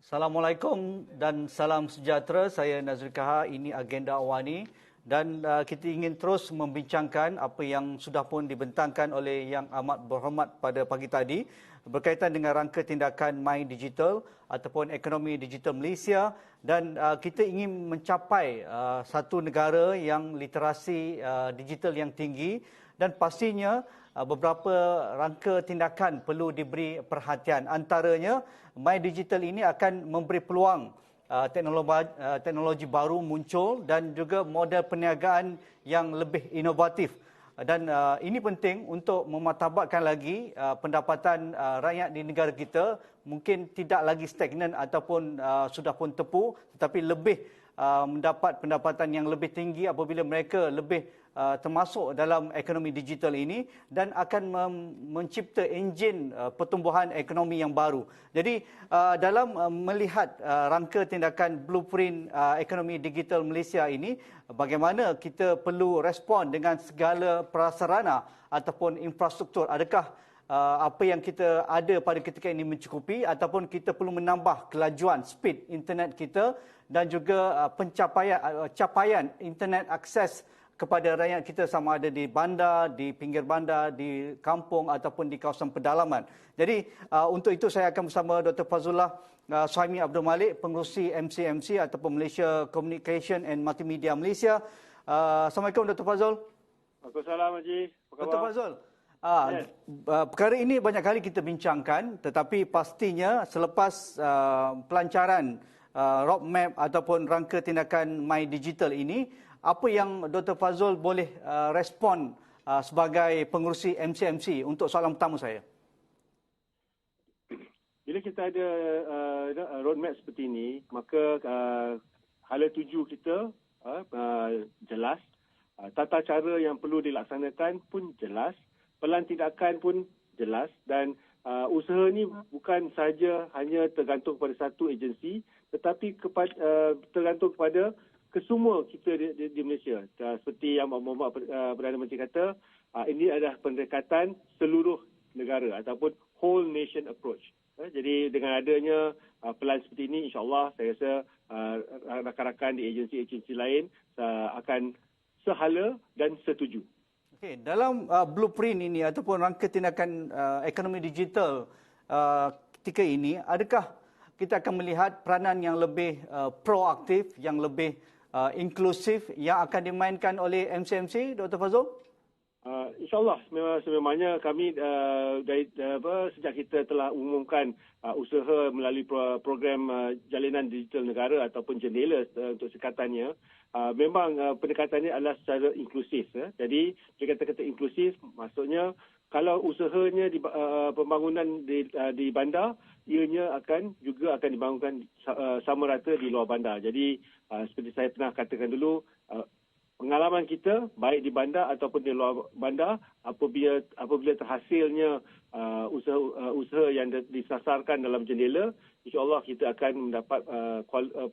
Assalamualaikum dan salam sejahtera. Saya Nazri Kaha, ini Agenda Awani dan kita ingin terus membincangkan apa yang sudah pun dibentangkan oleh Yang Amat Berhormat pada pagi tadi berkaitan dengan rangka tindakan My Digital ataupun ekonomi digital Malaysia, dan kita ingin mencapai satu negara yang literasi digital yang tinggi, dan pastinya beberapa rangka tindakan perlu diberi perhatian. Antaranya, My Digital ini akan memberi peluang teknologi baru muncul dan juga model perniagaan yang lebih inovatif. Dan ini penting untuk memartabatkan lagi pendapatan rakyat di negara kita, mungkin tidak lagi stagnan ataupun sudah pun tepu, tetapi lebih mendapat pendapatan yang lebih tinggi apabila mereka lebih termasuk dalam ekonomi digital ini, dan akan mencipta enjin pertumbuhan ekonomi yang baru. Jadi dalam melihat rangka tindakan blueprint ekonomi digital Malaysia ini, bagaimana kita perlu respon dengan segala prasarana ataupun infrastruktur? Adakah apa yang kita ada pada ketika ini mencukupi, ataupun kita perlu menambah kelajuan speed internet kita dan juga capaian internet akses kepada rakyat kita, sama ada di bandar, di pinggir bandar, di kampung ataupun di kawasan pedalaman. Jadi untuk itu saya akan bersama Dr. Fazlullah Suhaimi Abdul Malik, pengerusi MCMC ataupun Malaysia Communication and Multimedia Malaysia. Assalamualaikum Dr. Fazul. Waalaikumsalam Haji. Dr. Fazul, perkara ini banyak kali kita bincangkan, tetapi pastinya selepas pelancaran roadmap ataupun rangka tindakan My Digital ini, apa yang Dr. Fazul boleh respon sebagai pengerusi MCMC untuk soalan pertama saya? Bila kita ada roadmap seperti ini, maka hala tuju kita jelas, tata cara yang perlu dilaksanakan pun jelas, pelan tindakan pun jelas, dan usaha ni bukan sahaja hanya tergantung kepada satu agensi, tetapi tergantung kepada kesemua kita di Malaysia. Seperti yang Perdana Menteri kata, ini adalah pendekatan seluruh negara ataupun whole nation approach. Jadi dengan adanya pelan seperti ini, insyaAllah saya rasa rakan-rakan di agensi-agensi lain akan sehala dan setuju. Okey, dalam blueprint ini ataupun rangka tindakan ekonomi digital ketika ini, adakah kita akan melihat peranan yang lebih proaktif, yang lebih inklusif yang akan dimainkan oleh MCMC, Dr. Fazul? InsyaAllah, sememangnya kami sejak kita telah umumkan usaha melalui program Jalinan Digital Negara ataupun jendela untuk singkatannya, memang pendekatannya adalah secara inklusif. Jadi, bila kata-kata inklusif, maksudnya kalau usahanya pembangunan di bandar, ianya juga akan dibangunkan sama rata di luar bandar. Jadi seperti saya pernah katakan dulu, pengalaman kita baik di bandar ataupun di luar bandar, apabila terhasilnya usaha yang disasarkan dalam jendela, insya-Allah kita akan mendapat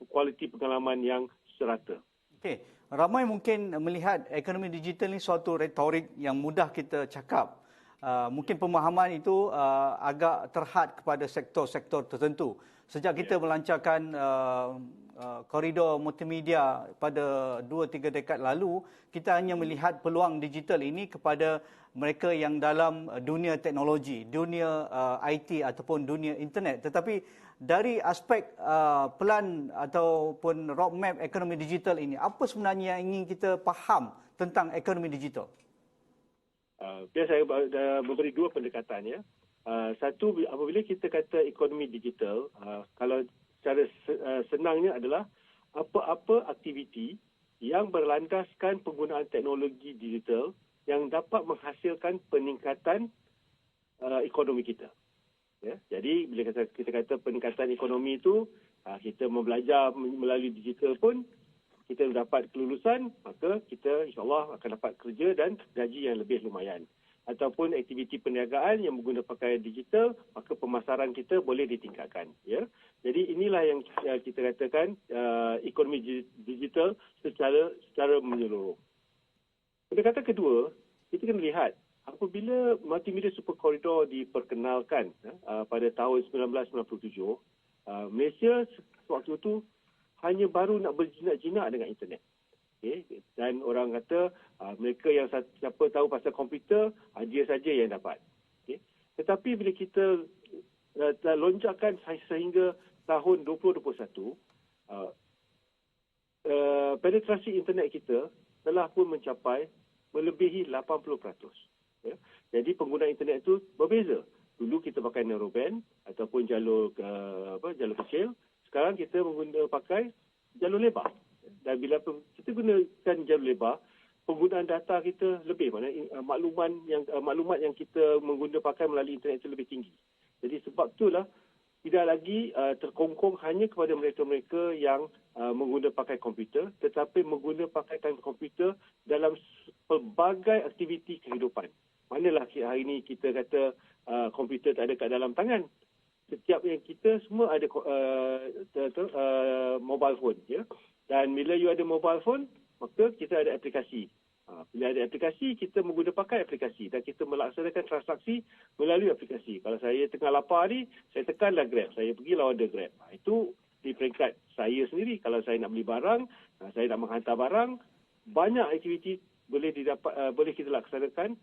kualiti pengalaman yang serata. Okey, ramai mungkin melihat ekonomi digital ni suatu retorik yang mudah kita cakap. Mungkin pemahaman itu agak terhad kepada sektor-sektor tertentu. Sejak kita melancarkan koridor multimedia pada 2-3 dekad lalu, kita hanya melihat peluang digital ini kepada mereka yang dalam dunia teknologi, dunia IT ataupun dunia internet. Tetapi dari aspek pelan ataupun roadmap ekonomi digital ini, apa sebenarnya yang ingin kita faham tentang ekonomi digital? Biar saya memberi dua pendekatan, ya. Satu, apabila kita kata ekonomi digital, kalau secara senangnya adalah apa-apa aktiviti yang berlandaskan penggunaan teknologi digital yang dapat menghasilkan peningkatan ekonomi kita. Ya, jadi bila kita kata peningkatan ekonomi itu, kita membelajar melalui digital pun, kita dapat kelulusan, maka kita insyaAllah akan dapat kerja dan gaji yang lebih lumayan. Ataupun aktiviti perniagaan yang menggunakan pakaian digital, maka pemasaran kita boleh ditingkatkan. Ya. Jadi inilah yang kita katakan ekonomi digital secara menyeluruh. Pendekatan kedua, kita kena lihat apabila Multimedia Super Corridor diperkenalkan pada tahun 1997, Malaysia waktu itu hanya baru nak berjinak-jinak dengan internet. Dan orang kata mereka yang siapa tahu pasal komputer, dia saja yang dapat. Tetapi bila kita lonjakkan sehingga tahun 2021, penetrasi internet kita telah pun mencapai melebihi 80%. Jadi pengguna internet itu berbeza. Dulu kita pakai narrowband ataupun jalur kecil. Sekarang kita pakai jalur lebar. Dan bila kita gunakan jalur lebar, penggunaan data kita lebih, maklumat yang kita pakai melalui internet itu lebih tinggi. Jadi sebab itulah tidak lagi terkongkong hanya kepada mereka-mereka yang pakai komputer, tetapi pakai komputer dalam pelbagai aktiviti kehidupan. Manalah hari ini kita kata komputer tak ada kat dalam tangan. Setiap yang kita semua ada mobile phone. Ya? Dan bila you ada mobile phone, maka kita ada aplikasi. Bila ada aplikasi, kita pakai aplikasi dan kita melaksanakan transaksi melalui aplikasi. Kalau saya tengah lapar ni, saya tekanlah Grab. Saya pergilah order Grab. Itu di peringkat saya sendiri. Kalau saya nak beli barang, saya nak menghantar barang, banyak aktiviti boleh kita laksanakan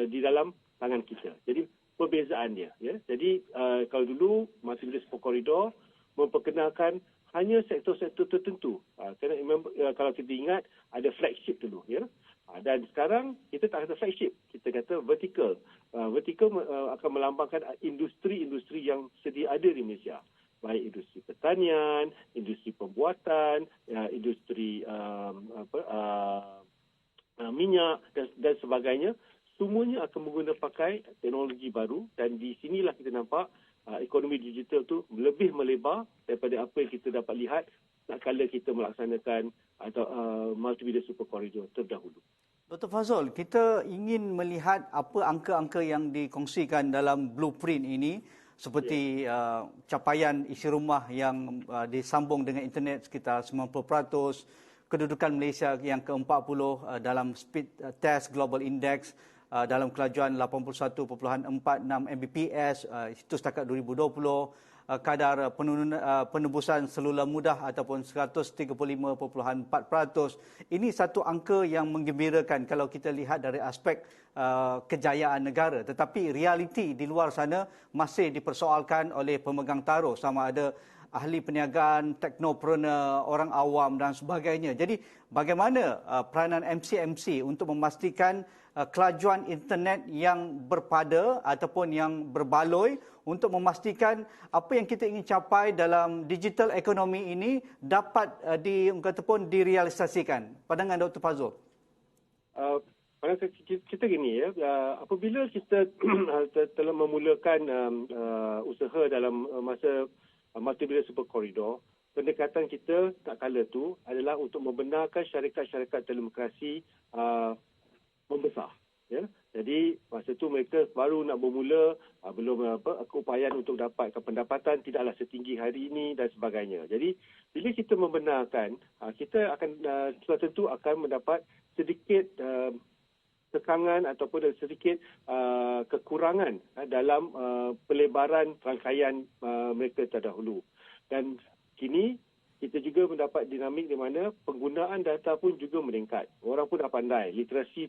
di dalam tangan kita. Jadi perbezaannya. Ya? Jadi kalau dulu Multimedia Super Corridor memperkenalkan hanya sektor-sektor tertentu. Kerana kalau kita ingat ada flagship dulu, ya. Dan sekarang kita tak kata flagship, kita kata vertical. Vertical akan melambangkan industri-industri yang sedia ada di Malaysia. Baik industri pertanian, industri pembuatan, industri minyak dan sebagainya. Semuanya akan pakai teknologi baru dan di sinilah kita nampak ekonomi digital tu lebih melebar daripada apa yang kita dapat lihat tak kala kita melaksanakan atau Multimedia Super Corridor terdahulu. Dr. Fazrul, kita ingin melihat apa angka-angka yang dikongsikan dalam blueprint ini seperti capaian isi rumah yang disambung dengan internet sekitar 90%, kedudukan Malaysia yang ke-40 dalam Speed Test Global Index, dalam kelajuan 81.46 Mbps itu setakat 2020, kadar penebusan selular mudah ataupun 135.4%. Ini satu angka yang menggembirakan kalau kita lihat dari aspek kejayaan negara, tetapi realiti di luar sana masih dipersoalkan oleh pemegang taruh sama ada ahli perniagaan, teknopreneur, orang awam dan sebagainya. Jadi bagaimana peranan MCMC untuk memastikan kelajuan internet yang berpada ataupun yang berbaloi untuk memastikan apa yang kita ingin capai dalam digital ekonomi ini dapat direalisasikan. Pandangan Dr. Fazrul. Kita gini ya, apabila kita telah memulakan usaha dalam masa Multimedia Super Corridor, pendekatan kita tak kala tu adalah untuk membenarkan syarikat-syarikat telekomunikasi membesar. Ya? Jadi masa tu mereka baru nak bermula, belum keupayaan untuk dapatkan pendapatan tidaklah setinggi hari ini dan sebagainya. Jadi bila kita membenarkan, kita akan tentu akan mendapat sedikit tekangan ataupun sedikit kekurangan dalam pelebaran rangkaian mereka terdahulu. Dan kini kita juga mendapat dinamik di mana penggunaan data pun juga meningkat. Orang pun dah pandai. Literasi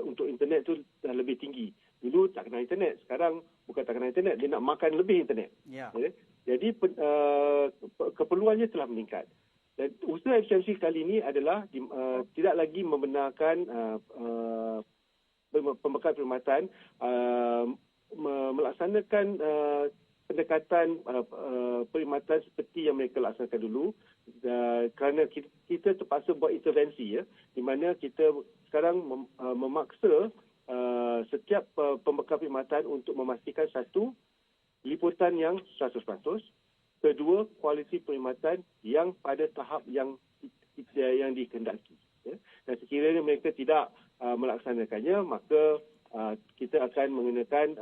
untuk internet tu dah lebih tinggi. Dulu tak kenal internet. Sekarang bukan tak kenal internet. Dia nak makan lebih internet. Yeah. Jadi keperluannya telah meningkat. Dan usaha FCMC kali ini adalah tidak lagi membenarkan pembekal perkhidmatan melaksanakan pendekatan perkhidmatan seperti yang mereka laksanakan dulu, kerana kita terpaksa buat intervensi, ya, di mana kita sekarang memaksa setiap pembekal perkhidmatan untuk memastikan satu, liputan yang 100%, kedua, kualiti perkhidmatan yang pada tahap yang dikehendaki. Ya. Dan sekiranya mereka tidak melaksanakannya, maka kita akan mengenakan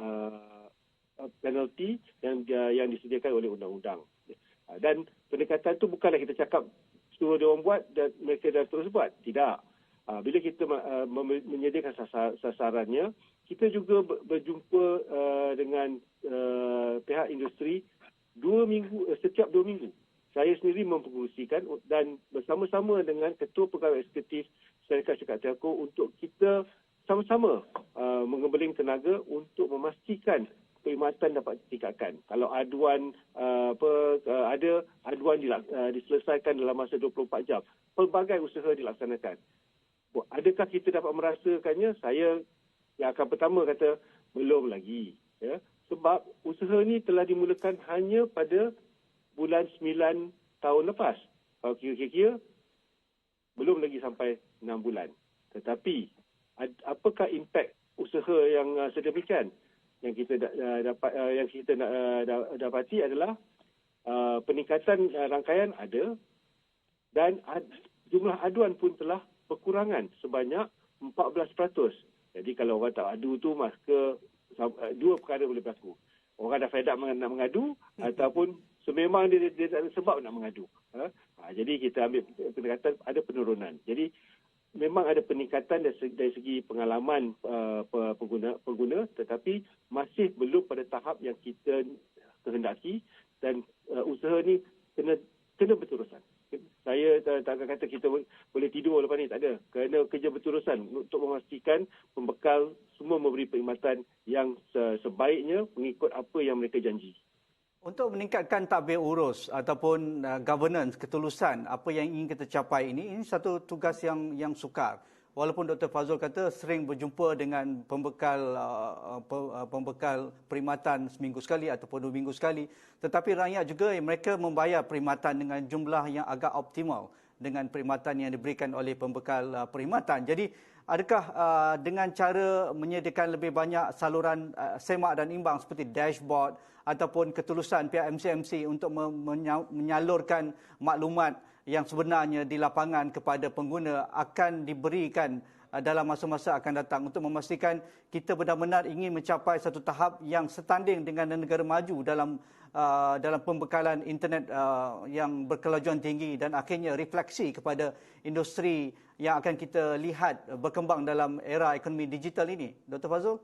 penalti yang disediakan oleh undang-undang. Dan pendekatan itu bukanlah kita cakap suruh dia orang buat dan mereka dah terus buat. Tidak. Bila kita menyediakan sasarannya, kita juga berjumpa dengan pihak industri setiap 2 minggu saya sendiri mempengerusikan dan bersama-sama dengan Ketua Pegawai Eksekutif Syarikat Syarikat Telco untuk kita sama-sama mengembeling tenaga untuk memastikan perkhidmatan dapat ditingkatkan. Kalau aduan ada aduan diselesaikan dalam masa 24 jam, pelbagai usaha dilaksanakan. Adakah kita dapat merasakannya? Saya yang akan pertama kata belum lagi, ya. Sebab usaha ni telah dimulakan hanya pada bulan 9 tahun lepas. Kalau kira-kira belum lagi sampai 6 bulan. Tetapi apakah impak usaha yang sedemikian? Yang kita dapati adalah peningkatan rangkaian ada dan jumlah aduan pun telah berkurangan sebanyak 14%. Jadi kalau orang tak adu tu maka dua perkara boleh berlaku. Orang dah fed up nak mengadu ataupun sememang dia tak ada sebab nak mengadu. Jadi kita ambil pendekatan ada penurunan. Jadi memang ada peningkatan dari segi pengalaman pengguna tetapi masih belum pada tahap yang kita kehendaki dan usaha ni kena berterusan. Saya tak akan kata kita boleh tidur lepas ni, tak ada. Kena kerja berterusan untuk memastikan pembekal semua memberi perkhidmatan yang sebaiknya mengikut apa yang mereka janji. Untuk meningkatkan tadbir urus ataupun governance, ketulusan apa yang ingin kita capai ini satu tugas yang sukar. Walaupun Dr. Fazrul kata sering berjumpa dengan pembekal perkhidmatan seminggu sekali ataupun 2 minggu sekali, tetapi rakyat juga mereka membayar perkhidmatan dengan jumlah yang agak optimal dengan perkhidmatan yang diberikan oleh pembekal perkhidmatan. Jadi adakah dengan cara menyediakan lebih banyak saluran semak dan imbang seperti dashboard ataupun ketulusan pihak MCMC untuk menyalurkan maklumat yang sebenarnya di lapangan kepada pengguna akan diberikan dalam masa-masa akan datang untuk memastikan kita benar-benar ingin mencapai satu tahap yang setanding dengan negara maju dalam pembekalan internet yang berkelajuan tinggi dan akhirnya refleksi kepada industri yang akan kita lihat berkembang dalam era ekonomi digital ini. Dr. Fazrul?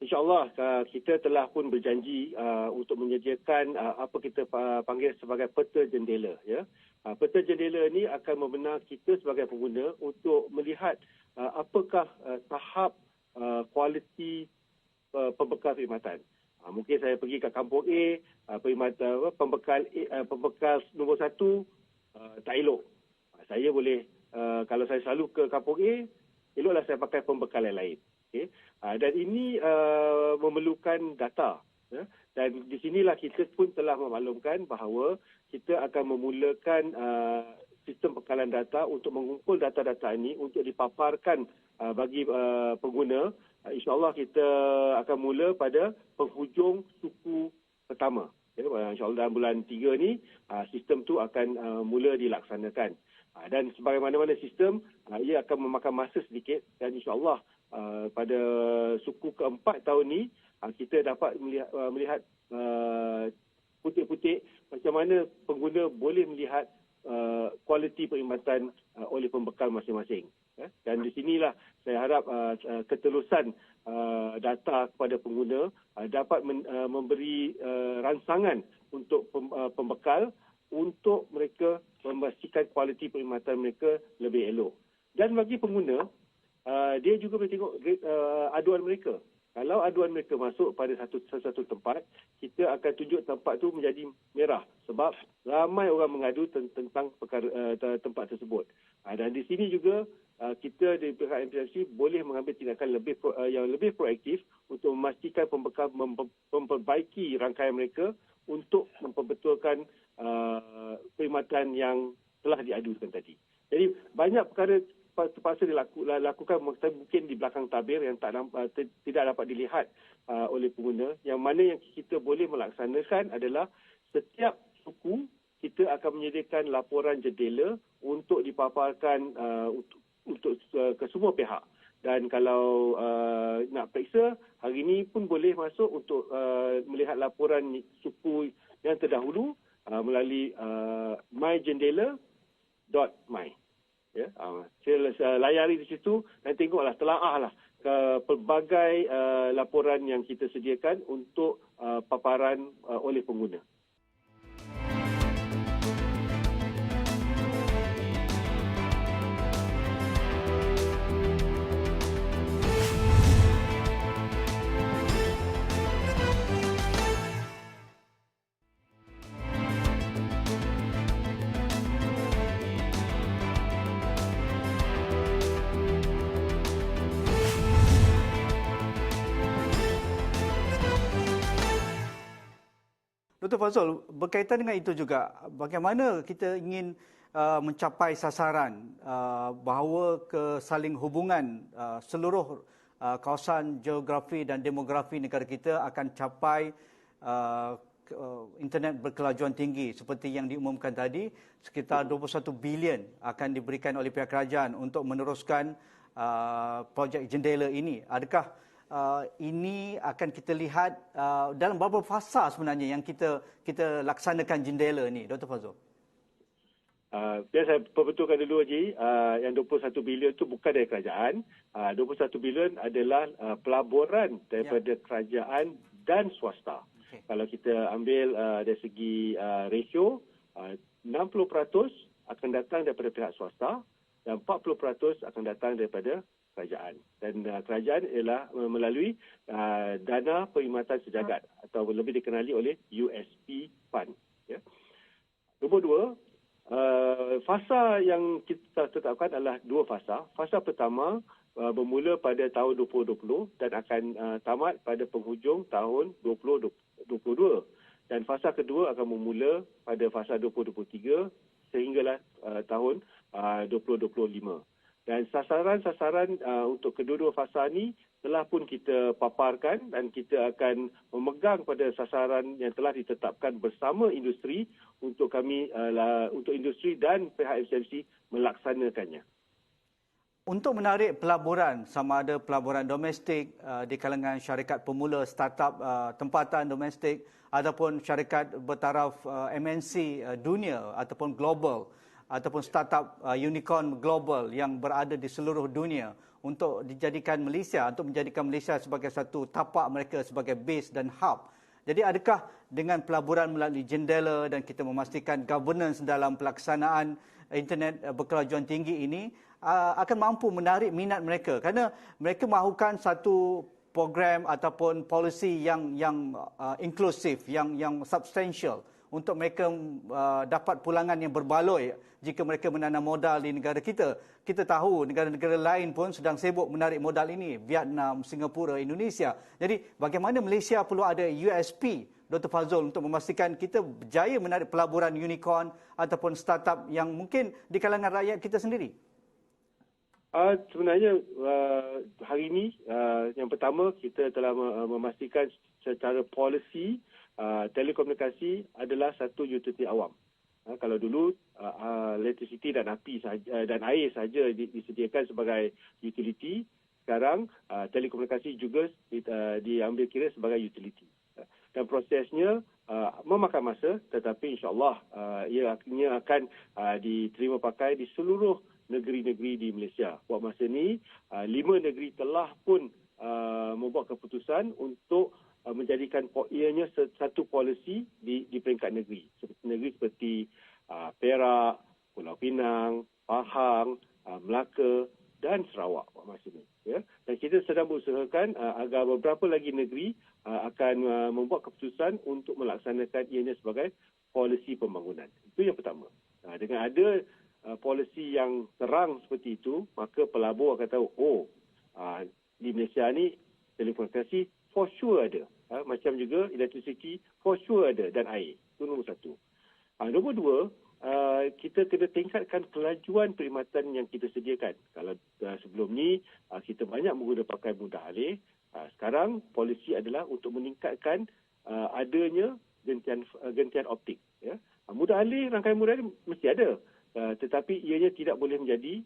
InsyaAllah kita telah pun berjanji untuk menyediakan apa kita panggil sebagai peta jendela. Ya. Peta jendela ini akan membenar kita sebagai pengguna untuk melihat apakah tahap kualiti pembekal perkhidmatan. Mungkin saya pergi ke kampung A, pembekal nombor 1 tak elok. Saya boleh, kalau saya selalu ke kampung A, eloklah saya pakai pembekal yang lain. Okay. Dan ini memerlukan data. Ya. Dan di sinilah kita pun telah memaklumkan bahawa kita akan memulakan sistem pembekalan data untuk mengumpul data-data ini untuk dipaparkan bagi pengguna. InsyaAllah kita akan mula pada penghujung suku pertama. Ya, InsyaAllah dalam bulan 3 ni sistem tu akan mula dilaksanakan. Dan sebagaimana sistem, ia akan memakan masa sedikit dan insyaAllah pada suku keempat tahun ni kita dapat melihat putik-putik macam mana pengguna boleh melihat kualiti perkhidmatan oleh pembekal masing-masing. Dan di sinilah saya harap ketelusan data kepada pengguna dapat memberi rangsangan untuk pembekal untuk mereka memastikan kualiti perkhidmatan mereka lebih elok. Dan bagi pengguna, dia juga boleh tengok aduan mereka. Kalau aduan mereka masuk pada satu tempat, kita akan tunjuk tempat tu menjadi merah sebab ramai orang mengadu tentang tempat tersebut. Dan di sini juga kita di pihak MCMC boleh mengambil tindakan yang lebih proaktif untuk memastikan pembekal memperbaiki rangkaian mereka untuk memperbetulkan perkhidmatan yang telah diadukan tadi. Jadi banyak perkara terpaksa dilakukan mungkin di belakang tabir yang tidak dapat dilihat oleh pengguna. Yang mana yang kita boleh melaksanakan adalah setiap suku kita akan menyediakan laporan jendela untuk dipaparkan untuk ke semua pihak. Dan kalau nak periksa, hari ini pun boleh masuk untuk melihat laporan suku yang terdahulu melalui myjendela.my. Ya, saya layari di situ dan tengoklah, telaahlah ke pelbagai laporan yang kita sediakan untuk paparan oleh pengguna. Dr. Fazrul, berkaitan dengan itu juga, bagaimana kita ingin mencapai sasaran bahawa kesaling hubungan seluruh kawasan geografi dan demografi negara kita akan capai internet berkelajuan tinggi seperti yang diumumkan tadi, sekitar 21 bilion akan diberikan oleh pihak kerajaan untuk meneruskan projek jendela ini. Adakah ini akan kita lihat dalam beberapa fasa sebenarnya yang kita laksanakan jendela ni, Dr. Fazrul? Biar saya perbetulkan dulu, Haji. Yang 21 bilion itu bukan dari kerajaan. 21 bilion adalah pelaburan daripada kerajaan dan swasta. Okay. Kalau kita ambil dari segi ratio, 60% akan datang daripada pihak swasta dan 40% akan datang daripada kerajaan. Dan kerajaan ialah melalui dana perkhidmatan sejagat atau lebih dikenali oleh USP Fund. Ya. Nombor dua, fasa yang kita tetapkan adalah dua fasa. Fasa pertama bermula pada tahun 2020 dan akan tamat pada penghujung tahun 2022. Dan fasa kedua akan bermula pada fasa 2023 sehinggalah tahun 2025. Dan sasaran-sasaran untuk kedua-dua fasa ini telah pun kita paparkan dan kita akan memegang pada sasaran yang telah ditetapkan bersama industri untuk untuk industri dan pihak FCMC melaksanakannya. Untuk menarik pelaburan, sama ada pelaburan domestik di kalangan syarikat pemula, startup tempatan domestik ataupun syarikat bertaraf MNC dunia ataupun global, ataupun startup unicorn global yang berada di seluruh dunia untuk dijadikan Malaysia, untuk menjadikan Malaysia sebagai satu tapak mereka sebagai base dan hub. Jadi adakah dengan pelaburan melalui jendela dan kita memastikan governance dalam pelaksanaan internet berkelajuan tinggi ini akan mampu menarik minat mereka, kerana mereka mahukan satu program ataupun polisi yang inklusif, yang substantial untuk mereka dapat pulangan yang berbaloi jika mereka menanam modal di negara kita. Kita tahu negara-negara lain pun sedang sibuk menarik modal ini, Vietnam, Singapura, Indonesia. Jadi bagaimana Malaysia perlu ada USP, Dr. Fazrul, untuk memastikan kita berjaya menarik pelaburan unicorn ataupun startup yang mungkin di kalangan rakyat kita sendiri? Sebenarnya hari ini yang pertama kita telah memastikan secara polisi telekomunikasi adalah satu utility awam. Kalau dulu electricity dan api sahaja, dan air saja disediakan sebagai utility, sekarang telekomunikasi juga diambil kira sebagai utility. Dan prosesnya memakan masa, tetapi insya-Allah ia akan diterima pakai di seluruh negeri-negeri di Malaysia. Buat masa ini 5 negeri telah pun membuat keputusan untuk menjadikan ianya satu polisi di peringkat negeri. Negeri seperti Perak, Pulau Pinang, Pahang, Melaka dan Sarawak buat masa ini. Ya. Dan kita sedang berusahakan agar beberapa lagi negeri akan membuat keputusan untuk melaksanakan ianya sebagai polisi pembangunan. Itu yang pertama. Dengan ada polisi yang terang seperti itu, maka pelabur akan tahu, di Malaysia ni telekomunikasi for sure ada. Macam juga electricity for sure ada dan air. Itu nombor satu. Nombor dua, kita kena tingkatkan kelajuan perkhidmatan yang kita sediakan. Kalau sebelum ni kita banyak menggunakan pakai mudah alih, sekarang polisi adalah untuk meningkatkan adanya gentian optik. Ya. Mudah alih, rangkaian mudah alih mesti ada. Tetapi ianya tidak boleh menjadi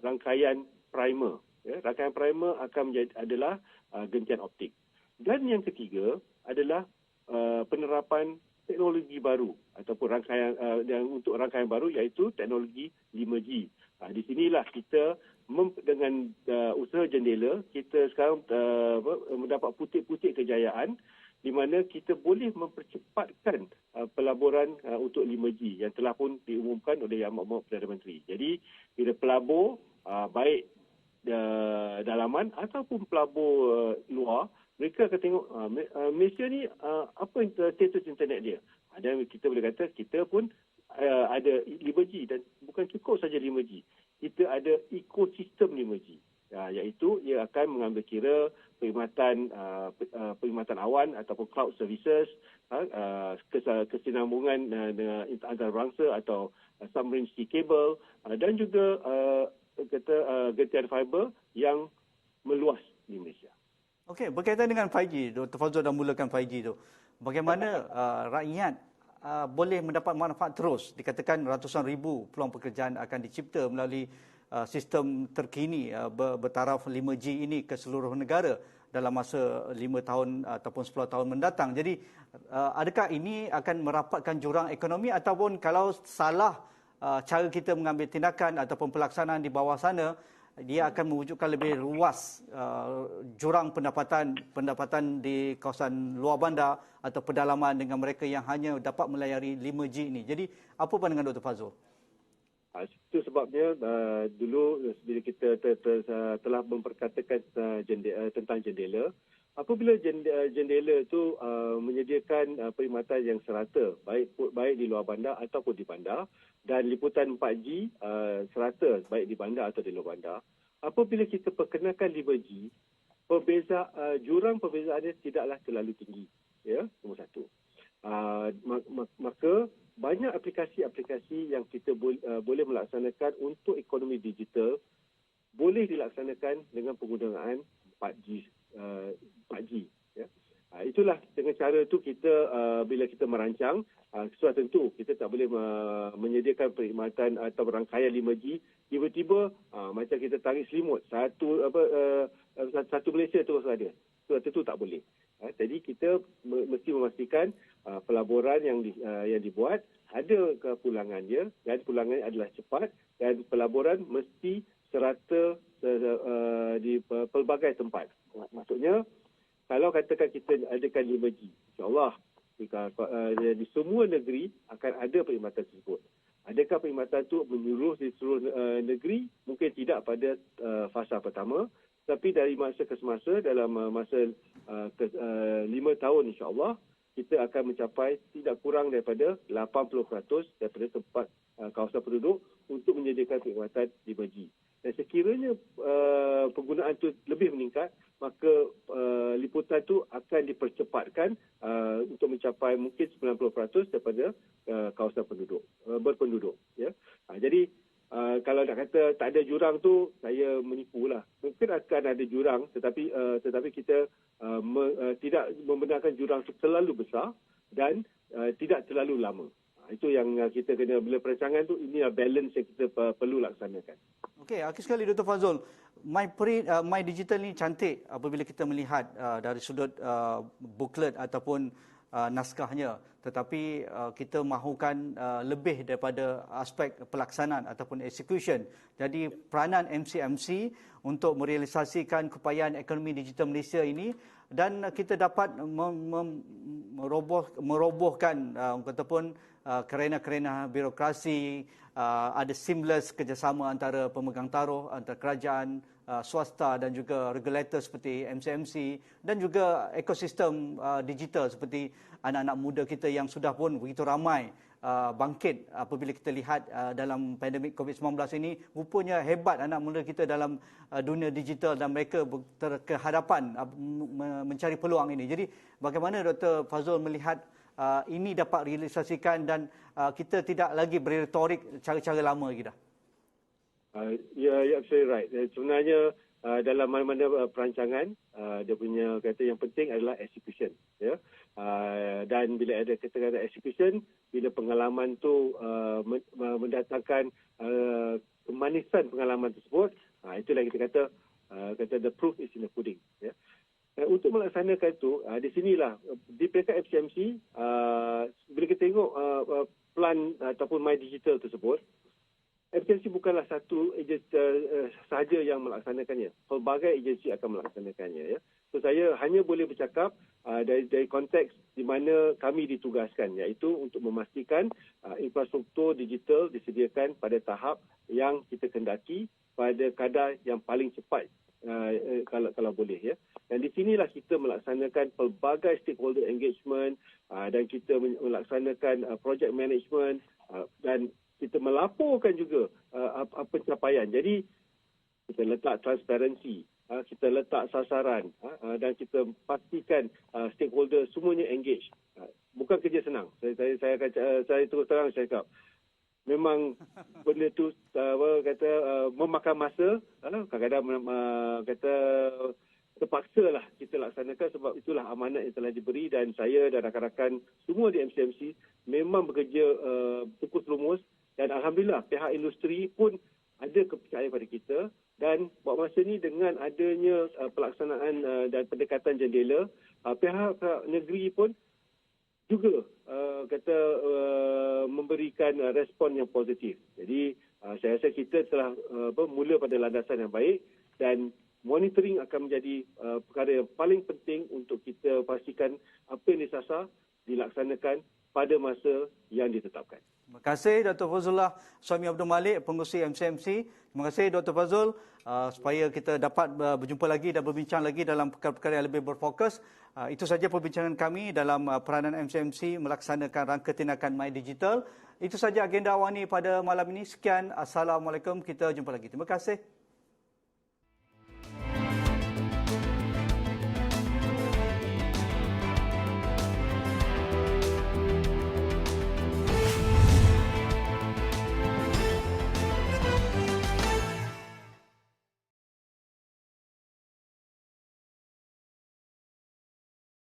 rangkaian primer. Ya. Rangkaian primer akan adalah gentian optik. Dan yang ketiga adalah penerapan teknologi baru ataupun rangkaian untuk rangkaian baru iaitu teknologi 5G. Di sinilah kita dengan usaha jendela kita sekarang mendapat putik-putik kejayaan di mana kita boleh mempercepatkan pelaburan untuk 5G yang telah pun diumumkan oleh Yang Amat Perdana Menteri. Jadi bila pelabur baik dalaman ataupun pelabur luar, mereka akan tengok Malaysia ni apa status internet dia. Dan kita boleh kata kita pun ada 5G dan bukan cukup saja 5G. Kita ada ekosistem 5G. Iaitu ia akan mengambil kira perkhidmatan awan ataupun cloud services, kesinambungan dengan antarabangsa atau submarine sea cable dan juga gentian fiber yang meluas di Malaysia. Okey, berkaitan dengan 5G, Dr. Fazrul dah mulakan 5G tu. Bagaimana rakyat boleh mendapat manfaat terus? Dikatakan ratusan ribu peluang pekerjaan akan dicipta melalui sistem terkini bertaraf 5G ini ke seluruh negara dalam masa 5 tahun ataupun 10 tahun mendatang. Jadi adakah ini akan merapatkan jurang ekonomi ataupun kalau salah cara kita mengambil tindakan ataupun pelaksanaan di bawah sana, dia akan mewujudkan lebih luas jurang pendapatan di kawasan luar bandar atau pedalaman dengan mereka yang hanya dapat melayari 5G ini. Jadi apa pandangan Dr. Fazrul? Itu sebabnya dulu bila kita telah memperkatakan tentang jendela, apabila jendela itu menyediakan perkhidmatan yang serata baik di luar bandar ataupun di bandar, dan liputan 4G serata baik di bandar atau di luar bandar, apabila kita perkenalkan 5G, jurang perbezaannya tidaklah terlalu tinggi, ya, nombor satu. Maka banyak aplikasi-aplikasi yang kita boleh melaksanakan untuk ekonomi digital boleh dilaksanakan dengan penggunaan 4G. Ya. Itulah dengan cara itu kita bila kita merancang, sudah tentu kita tak boleh menyediakan perkhidmatan atau rangkaian 5G tiba-tiba macam kita tarik selimut satu Malaysia terus ada. Sudah tentu tak boleh. Jadi kita mesti memastikan pelaburan yang dibuat ada kepulangannya dan pulangannya adalah cepat dan pelaburan mesti serata di pelbagai tempat. Maksudnya kalau katakan kita adakan 5G, insya-Allah di semua negeri akan ada perkhidmatan tersebut. Adakah perkhidmatan itu menyeluruh di seluruh negeri? Mungkin tidak pada fasa pertama, tapi dari masa ke semasa dalam masa 5 tahun insya-Allah kita akan mencapai tidak kurang daripada 80% daripada tempat kawasan penduduk untuk menyediakan perkhidmatan 5G. Dan sekiranya penggunaan itu lebih meningkat, maka liputan itu akan dipercepatkan untuk mencapai mungkin 90% daripada kawasan berpenduduk. Ya. Jadi kalau nak kata tak ada jurang tu, saya menipulah. Mungkin akan ada jurang, tetapi kita tidak membenarkan jurang itu terlalu besar dan tidak terlalu lama. Itu yang kita kena, bila perancangan tu, ini balance yang kita perlu laksanakan. Okey, akhir sekali Dr. Fazrul, My Digital ni cantik apabila kita melihat dari sudut booklet ataupun naskahnya, tetapi kita mahukan lebih daripada aspek pelaksanaan ataupun execution. Jadi peranan MCMC untuk merealisasikan keupayaan ekonomi digital Malaysia ini, dan kita dapat merobohkan ataupun kerena-kerena birokrasi, ada seamless kerjasama antara pemegang taruh, antara kerajaan, swasta dan juga regulator seperti MCMC, dan juga ekosistem digital seperti anak-anak muda kita yang sudah pun begitu ramai bangkit apabila kita lihat dalam pandemik COVID-19 ini. Rupanya hebat anak muda kita dalam dunia digital dan mereka berkehadapan mencari peluang ini. Jadi bagaimana Dr. Fazrul melihat ini dapat realisasikan dan kita tidak lagi berretorik cara-cara lama lagi dah? You're absolutely right. Sebenarnya dalam mana-mana perancangan, dia punya kata yang penting adalah execution. Ya? Dan bila ada kata-kata execution, bila pengalaman tu mendatangkan kemanisan pengalaman tersebut, itulah kita kata the proof is in the pudding. Ya? Untuk melaksanakan itu, di sinilah di peringkat FCMC, bila kita tengok plan ataupun My Digital tersebut, FCMC bukanlah satu agensi sahaja yang melaksanakannya. Pelbagai agensi akan melaksanakannya. Ya. So saya hanya boleh bercakap dari konteks di mana kami ditugaskan, iaitu untuk memastikan infrastruktur digital disediakan pada tahap yang kita kendaki pada kadar yang paling cepat kalau boleh, ya. Dan di sinilah kita melaksanakan pelbagai stakeholder engagement dan kita melaksanakan project management dan kita melaporkan juga pencapaian. Jadi kita letak transparansi, kita letak sasaran dan kita pastikan stakeholder semuanya engage. Bukan kerja senang. Saya terus terang saya cakap. Memang benda tu memakan masa, kadang-kadang kata terpaksa lah kita laksanakan sebab itulah amanat yang telah diberi, dan saya dan rakan-rakan semua di MCMC memang bekerja fokus lumus, dan alhamdulillah pihak industri pun ada kepercayaan pada kita. Dan buat masa ni dengan adanya pelaksanaan dan pendekatan jendela, pihak negeri pun juga memberikan respon yang positif. Jadi saya rasa kita telah mula pada landasan yang baik, dan monitoring akan menjadi perkara yang paling penting untuk kita pastikan apa yang disasar dilaksanakan pada masa yang ditetapkan. Terima kasih Dr. Fazlullah Suami Abdul Malik, pengurusi MCMC. Terima kasih Dr. Fazul, supaya kita dapat berjumpa lagi dan berbincang lagi dalam perkara-perkara yang lebih berfokus. Itu saja perbincangan kami dalam peranan MCMC melaksanakan rangka tindakan My Digital. Itu saja agenda awani pada malam ini. Sekian, Assalamualaikum. Kita jumpa lagi. Terima kasih.